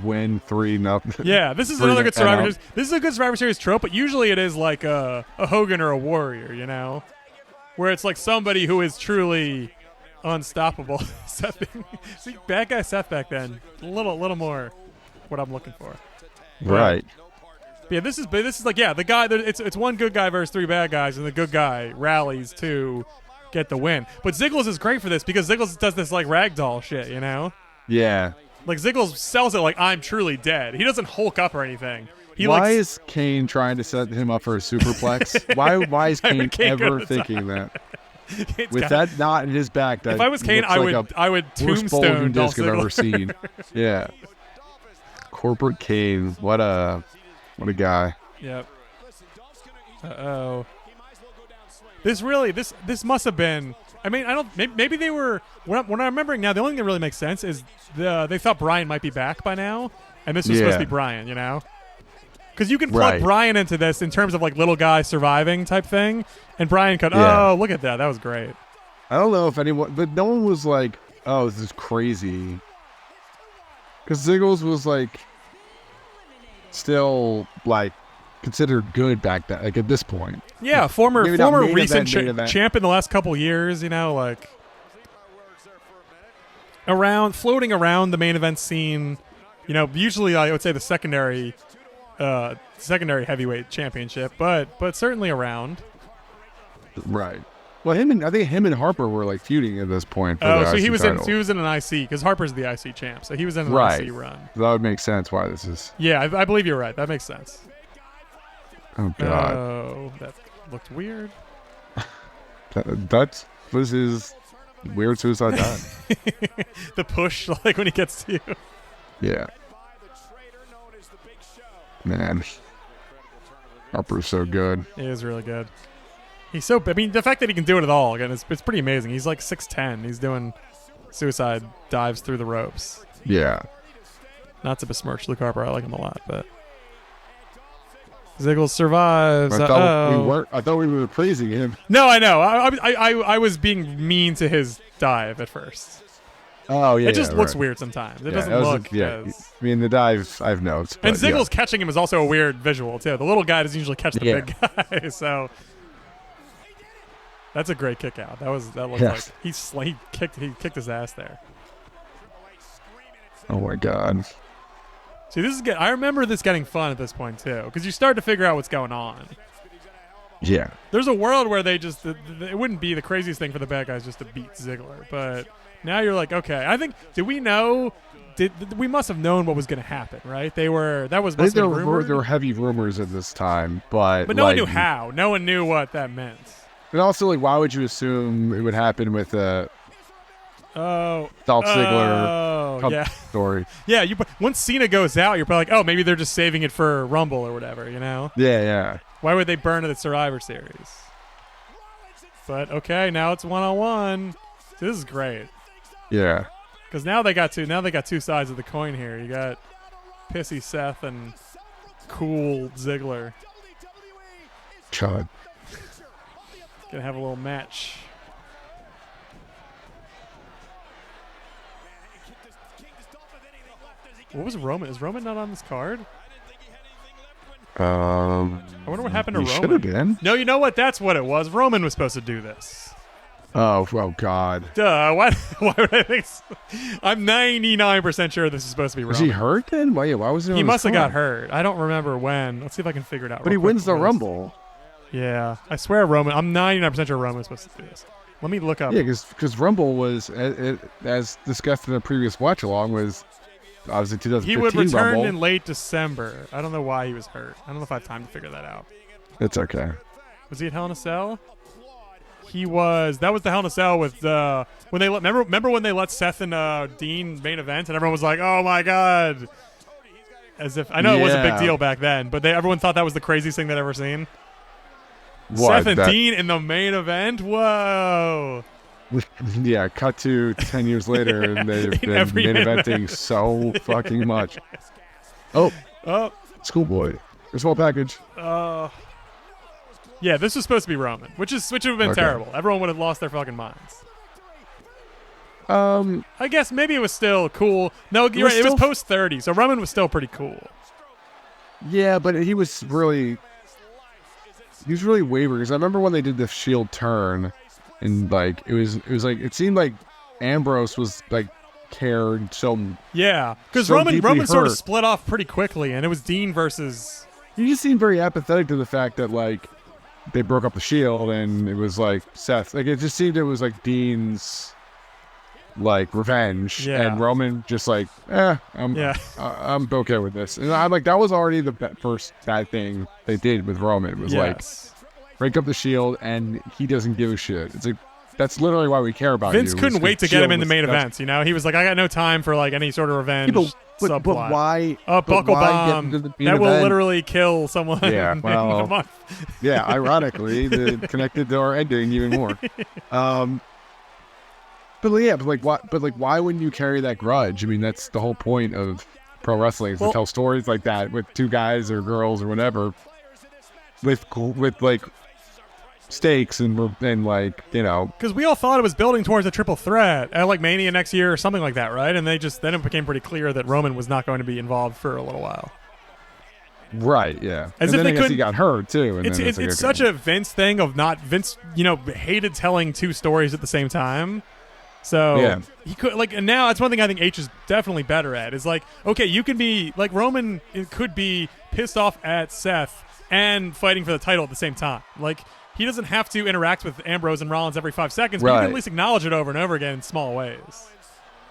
win 3-0. Yeah, this is another good Survivor Series. This is a good Survivor Series trope, but usually it is like a Hogan or a Warrior, you know, where it's like somebody who is truly unstoppable. See, bad guy Seth back then, a little more what I'm looking for. Right. But yeah, this is like, yeah, the guy. It's one good guy versus three bad guys, and the good guy rallies to get the win. But Ziggles is great for this because Ziggles does this like ragdoll shit, you know. Yeah. Like, Ziggles sells it like, I'm truly dead. He doesn't Hulk up or anything. Why is Kane trying to set him up for a superplex? Why is Kane ever thinking that? With that knot in his back, that if I was Kane, I would tombstone Dolph Ziggler. I've ever seen. Yeah. Corporate Kane. What a guy. Yep. Uh-oh. This must have been... I mean, I don't... Maybe they were... When I'm remembering now, the only thing that really makes sense is they thought Bryan might be back by now, and this was supposed to be Bryan, you know? Because you can plug Bryan into this in terms of, like, little guy surviving type thing, and Bryan could... Oh, look at that. That was great. I don't know if anyone... But no one was like, oh, this is crazy. Because Ziggles was, like, still, like, considered good back then, like, at this point. Yeah, former recent champ in the last couple years, you know, like floating around the main event scene. You know, usually I would say the secondary heavyweight championship, but certainly around. Right. Well, I think him and Harper were like feuding at this point. So he was in an IC because Harper's the IC champ, so he was in an IC run. That would make sense why this is. Yeah, I believe you're right. That makes sense. Oh God. Oh, that looked weird. That was his weird suicide dive. The push, like when he gets to you. Yeah. Man. Harper's so good. He is really good. He's so... I mean, the fact that he can do it at all, again, it's pretty amazing. He's like 6'10". He's doing suicide dives through the ropes. Yeah. Not to besmirch Luke Harper. I like him a lot, but... Ziggles survives. I thought we were praising him. No, I know. I was being mean to his dive at first. Oh, yeah. It just looks weird sometimes. It doesn't look... I mean, the dive, I have notes. And Ziggles catching him is also a weird visual, too. The little guy doesn't usually catch the big guy, so... That's a great kick out. That looked like he kicked his ass there. Oh my God. See, this is good. I remember this getting fun at this point too, because you start to figure out what's going on. Yeah. There's a world where they just it wouldn't be the craziest thing for the bad guys just to beat Ziggler, but now you're like, okay. I think we must have known what was going to happen, right? There were heavy rumors at this time, but no one knew how. No one knew what that meant. And also, like, why would you assume it would happen with Dolph Ziggler story? Yeah, once Cena goes out, you're probably like, oh, maybe they're just saving it for Rumble or whatever, you know? Yeah. Why would they burn it at Survivor Series? But okay, now it's 1-on-1. This is great. Yeah. Because now they got two sides of the coin here. You got pissy Seth and cool Ziggler. Chud. Gonna have a little match. What was Roman? Is Roman not on this card? I wonder what happened to Roman. Should have been. No, you know what? That's what it was. Roman was supposed to do this. Oh God. Duh. Why would I think so? I'm 99% sure this is supposed to be Roman. Was he hurt then? Why was he? He must have got hurt. I don't remember when. Let's see if I can figure it out. But he wins the Rumble. Yeah, I swear Roman. I'm 99% sure Roman was supposed to do this. Let me look up. Yeah, because Rumble was, as discussed in the previous watch along, was obviously 2015 He would return Rumble. in late December. I don't know why he was hurt. I don't know if I have time to figure that out. It's okay. Was he at Hell in a Cell? He was. That was the Hell in a Cell with when they remember when they let Seth and Dean main event and everyone was like, oh my god. As if I know it was a big deal back then, but everyone thought that was the craziest thing they'd ever seen. What, Seth and Dean in the main event? Whoa. Yeah, cut to 10 years later, and they've been main eventing so fucking much. Oh, Schoolboy. A small package. Yeah, this was supposed to be Roman, which would have been terrible. Everyone would have lost their fucking minds. I guess maybe it was still cool. No, you're right. It was post 30, so Roman was still pretty cool. Yeah, but he was really wavering. Because I remember when they did the Shield turn, and like it was like it seemed like Ambrose was like cared so. Yeah, because so Roman sort of split off pretty quickly, and it was Dean versus. He just seemed very apathetic to the fact that like they broke up the Shield, and it was like Seth. Like it just seemed it was like Dean's like revenge, and Roman just like, I'm okay with this. And I'm like, that was already the first bad thing they did with Roman. It was like break up the Shield, and he doesn't give a shit. It's like that's literally why we care about Vince couldn't wait to get him in the main events. You know, he was like, I got no time for like any sort of revenge. But why? Buckle bomb that will literally kill someone. Yeah, well, in a month. Yeah, ironically, connected to our ending even more. But why wouldn't you carry that grudge? I mean, that's the whole point of pro wrestling is to tell stories like that with two guys or girls or whatever, with like stakes and like, you know, because we all thought it was building towards a triple threat at like Mania next year or something like that, right? And then it became pretty clear that Roman was not going to be involved for a little while. Right, yeah. As and if then they he got hurt too. And it's such a Vince thing of not Vince, you know, hated telling two stories at the same time. So he could like, and now that's one thing I think H is definitely better at is like, okay, you can be like Roman could be pissed off at Seth and fighting for the title at the same time. Like he doesn't have to interact with Ambrose and Rollins every 5 seconds, but you can at least acknowledge it over and over again in small ways.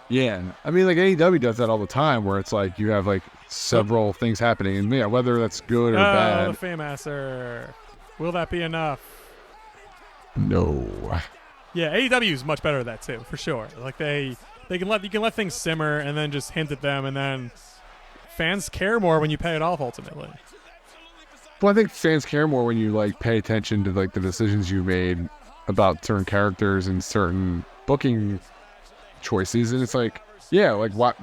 Yeah, I mean, like AEW does that all the time, where it's like you have like several things happening, and whether that's good or bad. The Fameasser. Will that be enough? No. Yeah, AEW is much better at that too, for sure. Like you can let things simmer and then just hint at them, and then fans care more when you pay it off ultimately. Well, I think fans care more when you like pay attention to like the decisions you made about certain characters and certain booking choices, and it's like, what?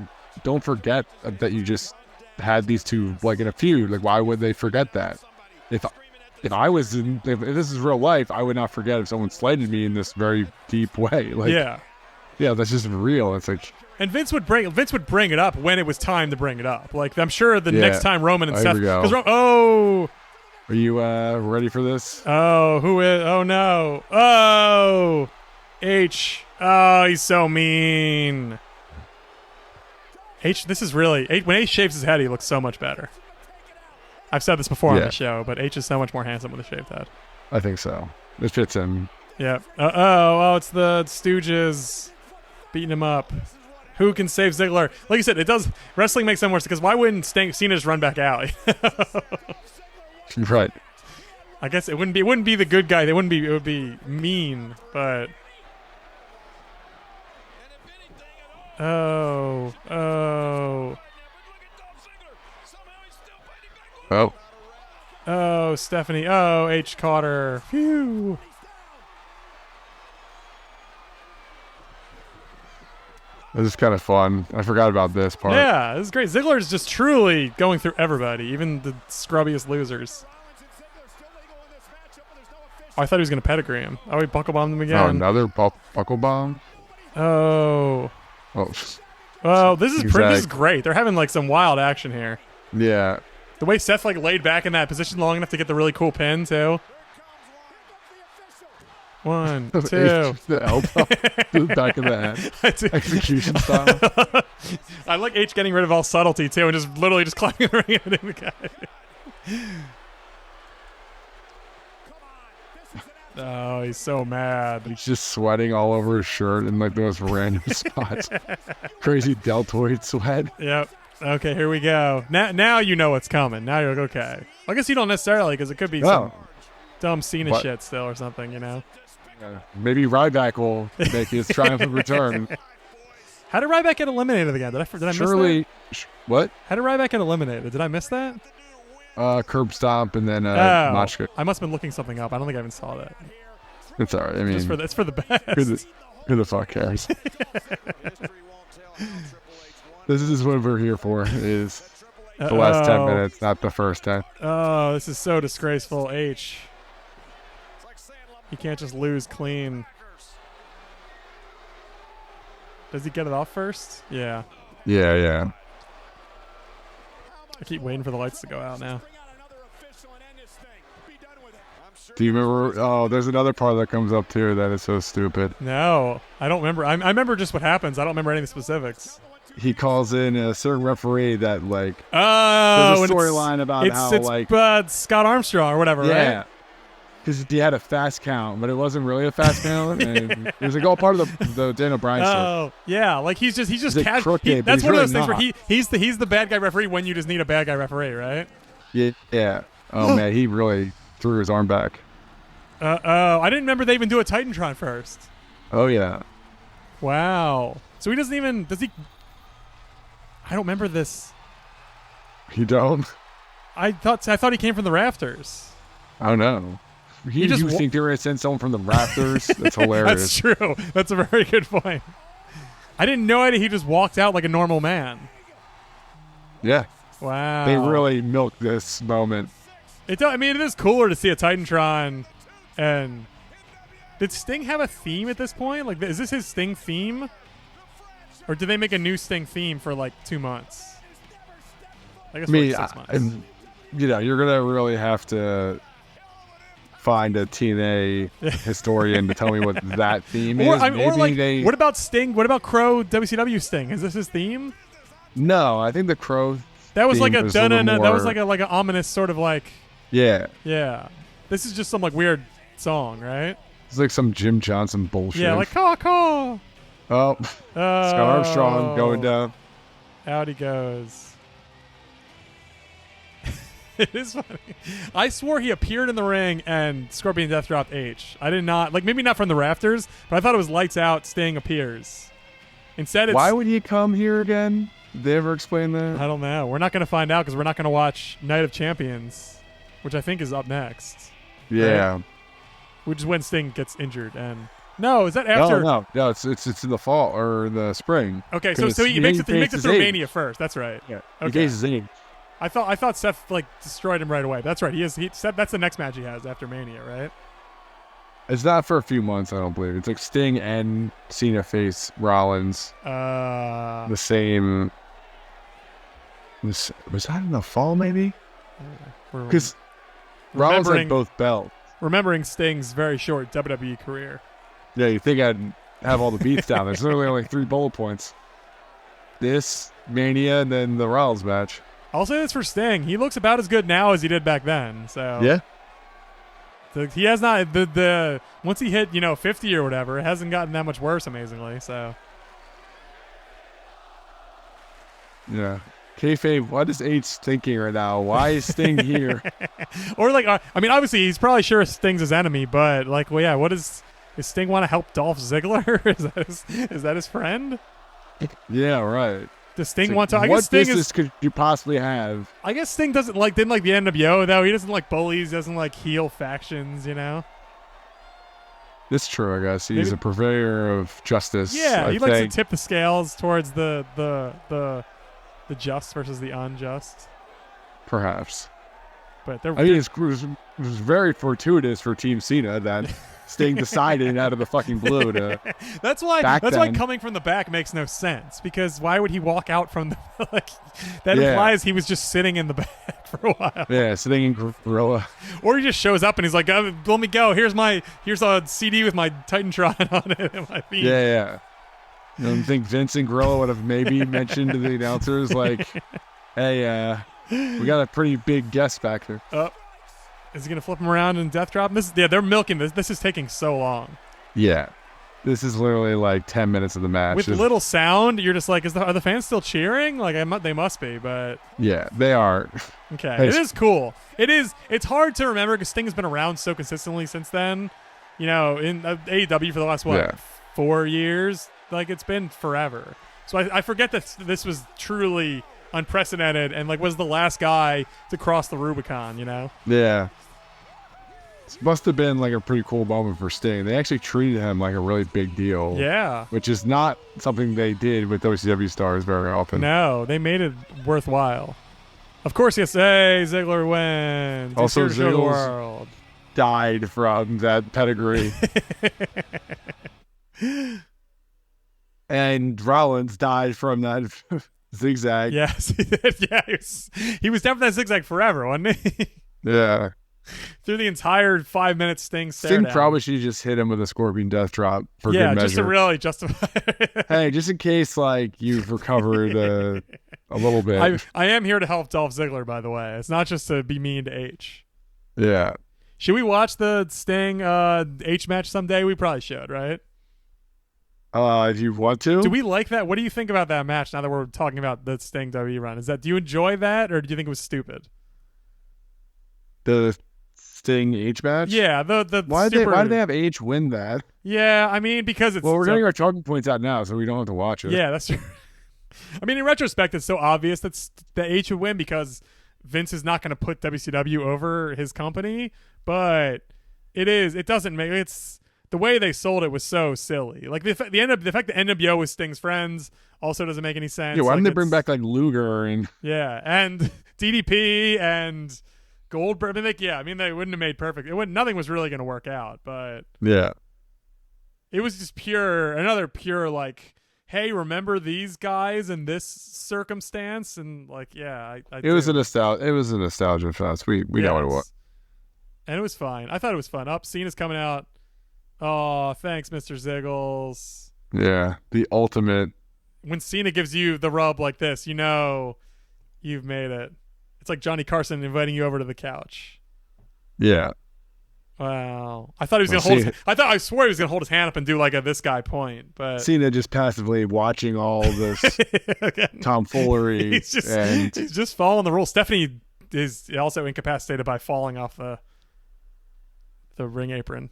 Don't forget that you just had these two like in a feud. Like, why would they forget that? If this is real life, I would not forget if someone slighted me in this very deep way. Like, that's just real. It's like, and Vince would bring it up when it was time to bring it up. Like, I'm sure the next time Roman and Seth, are you ready for this? Oh, who is? Oh no! Oh, H. Oh, he's so mean. H. This is really when H shaves his head, he looks so much better. I've said this before on the show, but H is so much more handsome with a shaved head. I think so. It fits him. Yeah. Oh, it's the Stooges beating him up. Who can save Ziggler? Like you said, it does. Wrestling makes them worse because why wouldn't Cena just run back out? Right. I guess it wouldn't be the good guy. It would be mean, but. Oh. Oh, Stephanie. Oh, H caught her. Phew. This is kind of fun. I forgot about this part. Yeah, this is great. Ziggler is just truly going through everybody, even the scrubbiest losers. Oh, I thought he was going to pedigree him. Oh, he buckle bombed him again. Oh, another buckle bomb? Oh. Oh. Well, this is great. They're having like some wild action here. Yeah. The way Seth like laid back in that position long enough to get the really cool pin too. 1, 2. The elbow to the back of the head. Execution style. I like H getting rid of all subtlety too and just literally just climbing the ring and hitting the guy. Oh, he's so mad. He's just sweating all over his shirt in like those random spots. Crazy deltoid sweat. Yep. Okay, here we go. Now you know what's coming. Now you're like, okay. I guess you don't necessarily because it could be some dumb Cena shit still or something, you know? Maybe Ryback will make his triumphant return. How did Ryback get eliminated again? Did I miss that? What? How did Ryback get eliminated? Did I miss that? Curb stomp and then Machka. I must have been looking something up. I don't think I even saw that. It's all right. I mean, it's for the best. Who the fuck cares? This is what we're here for. Is the last 10 minutes, not the first 10. Oh, this is so disgraceful. H. He can't just lose clean. Does he get it off first? Yeah. Yeah. I keep waiting for the lights to go out now. Do you remember? Oh, there's another part that comes up too that is so stupid. No, I don't remember. I remember just what happens. I don't remember any of the specifics. He calls in a certain referee that like there's a storyline about it's Scott Armstrong or whatever, right? Because he had a fast count, but it wasn't really a fast count. And it was like all part of the Daniel Bryan story. Oh, yeah. Like he's just casual. That's one of those things where he's the bad guy referee when you just need a bad guy referee, right? Yeah. Oh man, he really threw his arm back. I didn't remember they even do a Titantron first. Oh yeah. Wow. So he doesn't even does he? I don't remember this. You don't? I thought he came from the rafters. I don't know. You think they were going to send someone from the rafters? That's hilarious. That's true. That's a very good point. I didn't know he just walked out like a normal man. Yeah. Wow. They really milked this moment. It is cooler to see a Titantron. And did Sting have a theme at this point? Like, is this his Sting theme? Or did they make a new Sting theme for like 2 months? I guess like 6 months. You're going to really have to find a TNA historian to tell me what that theme is. What about Sting? What about Crow WCW Sting? Is this his theme? No, I think the Crow. That was like a that was like an ominous sort of like. Yeah. Yeah. This is just some like weird song, right? It's like some Jim Johnson bullshit. Yeah, like caw. Oh, Scott Armstrong going down. Out he goes. It is funny. I swore he appeared in the ring and Scorpion Death dropped H. I did not, like maybe not from the rafters, but I thought it was lights out, Sting appears. Instead, why would he come here again? Did they ever explain that? I don't know. We're not going to find out because we're not going to watch Night of Champions, which I think is up next. Yeah. Right? Which is when Sting gets injured. And no, is that after? No, it's in the fall or the spring. Okay, so he makes it through Mania first. That's right. Yeah. Okay. He faces Age. I thought Seth like destroyed him right away. That's right. That's the next match he has after Mania, right? It's not for a few months, I don't believe. It's like Sting and Cena face Rollins. The same. Was that in the fall, maybe? Because Rollins had both belts. Remembering Sting's very short WWE career. Yeah, you think I'd have all the beats down. There's literally only 3 bullet points. This, Mania, and then the Rollins match. I'll say this for Sting. He looks about as good now as he did back then. So yeah. He has not the once he hit 50 or whatever, it hasn't gotten that much worse. Amazingly, so. Yeah. Kayfabe, what is H thinking right now? Why is Sting here? Or obviously he's probably sure Sting's his enemy, but what does Sting want to help Dolph Ziggler? is that his friend? Yeah, right. Does Sting want to? I guess what Sting business could you possibly have? I guess Sting didn't like the NWO though. He doesn't like bullies. Doesn't like heel factions. It's true. I guess he's a purveyor of justice. Yeah, he likes to tip the scales towards the just versus the unjust. Perhaps. But it was very fortuitous for Team Cena that Sting decided out of the fucking blue to. That's why coming from the back makes no sense, because why would he walk out from the that implies he was just sitting in the back for a while. Yeah, sitting in gorilla. Or he just shows up and he's like, "Let me go. Here's a CD with my Titantron on it and my theme." Yeah. You don't think Vince and Gorilla would have maybe mentioned to the announcers like, "Hey, we got a pretty big guest back there." Is he gonna flip him around and death drop him? They're milking this. This is taking so long. Yeah, this is literally like 10 minutes of the match with little sound. You're just like, are the fans still cheering? Like, they must be, but yeah, they are. Okay, it is cool. It's hard to remember because Sting has been around so consistently since then. In AEW for the last 4 years. Like, it's been forever. So I forget that this was truly unprecedented and was the last guy to cross the Rubicon. Yeah. This must have been a pretty cool moment for Sting. They actually treated him like a really big deal. Yeah. Which is not something they did with WCW stars very often. No, they made it worthwhile. Of course, yes. Hey, Ziggler wins. Also, He's here to show the world. Died from that pedigree. And Rollins died from that zigzag. Yes. Yeah, he was down for that zigzag forever, wasn't he? Yeah. Through the entire 5 minutes Sting probably should just hit him with a Scorpion Death Drop for good measure. Just to really justify it. Hey, just in case you've recovered a little bit. I am here to help Dolph Ziggler, by the way. It's not just to be mean to H. Yeah. Should we watch the Sting H match someday? We probably should, right? If you want to. Do we like that? What do you think about that match now that we're talking about the Sting WWE run? Do you enjoy that, or do you think it was stupid? The Sting H match? Yeah, why did they have H win that? Yeah, I mean, because it's... Well, we're getting our talking points out now, so we don't have to watch it. Yeah, that's true. I mean, in retrospect, it's so obvious that H would win because Vince is not going to put WCW over his company, but it doesn't make... It's... The way they sold it was so silly. The fact that NWO was Sting's friends also doesn't make any sense. Yeah, why didn't they bring back Luger and... Yeah, and DDP and Goldberg. They wouldn't have made perfect. Nothing was really going to work out, but yeah, it was just another pure hey, remember these guys in this circumstance? And it was a nostalgia fest. We know what it was, and it was fine. I thought it was fun. Cena's coming out. Oh, thanks, Mr. Ziggles. Yeah, the ultimate. When Cena gives you the rub like this, you've made it. It's like Johnny Carson inviting you over to the couch. Yeah. Wow. I thought he was going to I swore he was going to hold his hand up and do a this guy point, but Cena just passively watching all this tomfoolery. He's just following the rules. Stephanie is also incapacitated by falling off the ring apron.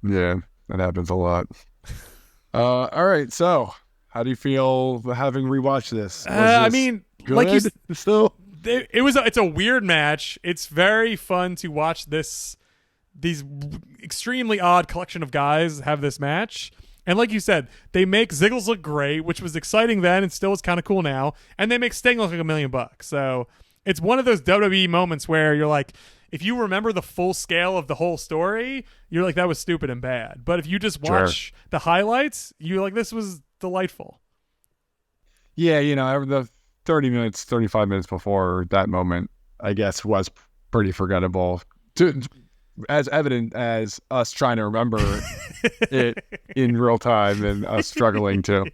Yeah, that happens a lot. All right, so how do you feel having rewatched this? I mean, good? Still, it's a weird match. It's very fun to watch these extremely odd collection of guys have this match. And like you said, they make Ziggles look great, which was exciting then and still is kind of cool now. And they make Sting look like $1 million. So it's one of those WWE moments where you're like, if you remember the full scale of the whole story, you're like, that was stupid and bad. But if you just watch the highlights, you're like, this was delightful. Yeah, the 35 minutes before that moment, I guess, was pretty forgettable. As evident as us trying to remember it in real time and us struggling to.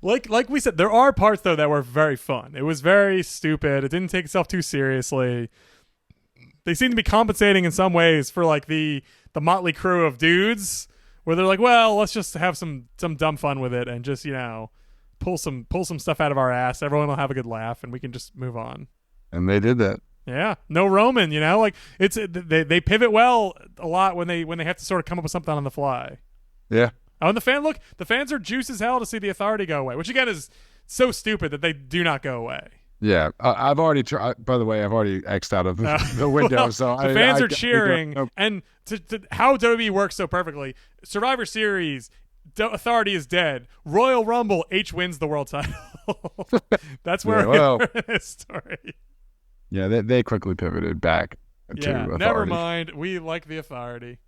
Like we said, there are parts, though, that were very fun. It was very stupid. It didn't take itself too seriously. they seem to be compensating in some ways for like the motley crew of dudes where they're like, well, let's just have some dumb fun with it and just, pull some stuff out of our ass. Everyone will have a good laugh and we can just move on. And they did that. Yeah, no Roman, like they pivot well a lot when they have to sort of come up with something on the fly. Yeah. Oh, and the fans are juice as hell to see the Authority go away, which again is so stupid that they do not go away. Yeah, I've already tried. By the way, I've already X'd out of the window. Well, so the fans are cheering, and to how WWE works so perfectly. Survivor Series, Authority is dead. Royal Rumble, H wins the world title. That's where we're in this story. Yeah, they quickly pivoted back to Authority. Never mind. We like the Authority.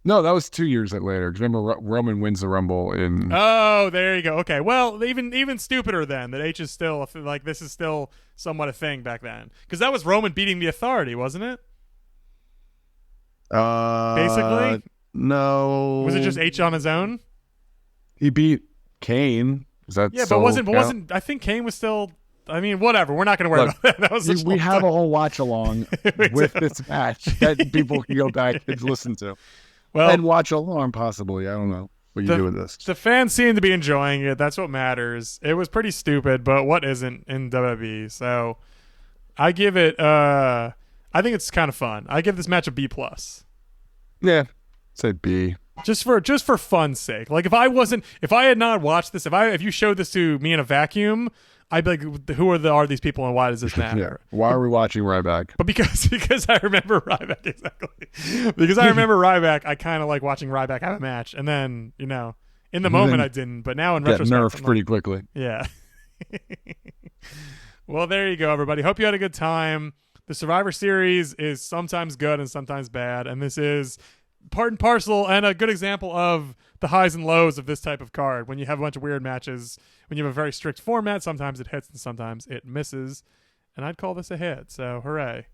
No, that was 2 years later. Because remember, Roman wins the Rumble in. Oh, there you go. Okay, well, even stupider then that H is still like this is still somewhat a thing back then because that was Roman beating the Authority, wasn't it? Basically, no. Was it just H on his own? He beat Kane. Is that but wasn't? I think Kane was still. I mean, whatever. We're not going to worry about that. We have a whole watch along with this match that people can go back and listen to. Well, and watch along, possibly. I don't know what you do with this. The fans seem to be enjoying it. That's what matters. It was pretty stupid, but what isn't in WWE? So I give it. I think it's kind of fun. I give this match a B+. Yeah, say B. Just for fun's sake. Like if I had not watched this, if you showed this to me in a vacuum, I'd be like, who are these people and why does this matter? Yeah. Why are we watching Ryback? But because I remember Ryback, exactly. Because I remember Ryback, I kind of like watching Ryback have a match. And then, in the moment I didn't. But now in retrospect. Nerfed pretty quickly. Yeah. Well, there you go, everybody. Hope you had a good time. The Survivor Series is sometimes good and sometimes bad. And this is part and parcel and a good example of the highs and lows of this type of card. When you have a bunch of weird matches, when you have a very strict format, sometimes it hits and sometimes it misses. And I'd call this a hit. So hooray.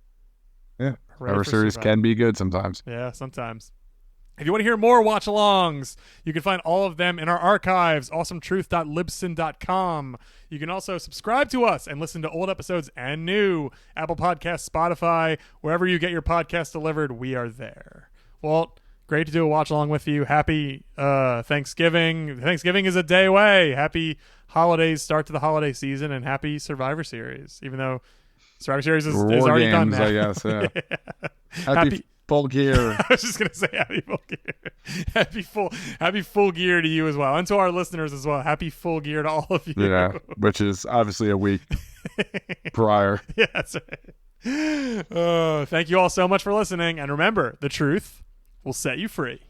Yeah. Survivor Series can be good sometimes. Yeah, sometimes. If you want to hear more watch-alongs, you can find all of them in our archives, awesometruth.libsyn.com. You can also subscribe to us and listen to old episodes and new. Apple Podcasts, Spotify, wherever you get your podcast delivered, we are there. Walt, great to do a watch-along with you. Happy Thanksgiving. Thanksgiving is a day away. Happy holidays, start to the holiday season, and happy Survivor Series, even though Survivor Series is already done now. I guess, yeah. Happy full gear. I was just gonna say happy full gear. Happy full gear to you as well, and to our listeners as well. Happy full gear to all of you. Yeah, which is obviously a week prior. Yeah, that's right. Thank you all so much for listening, and remember, the truth will set you free.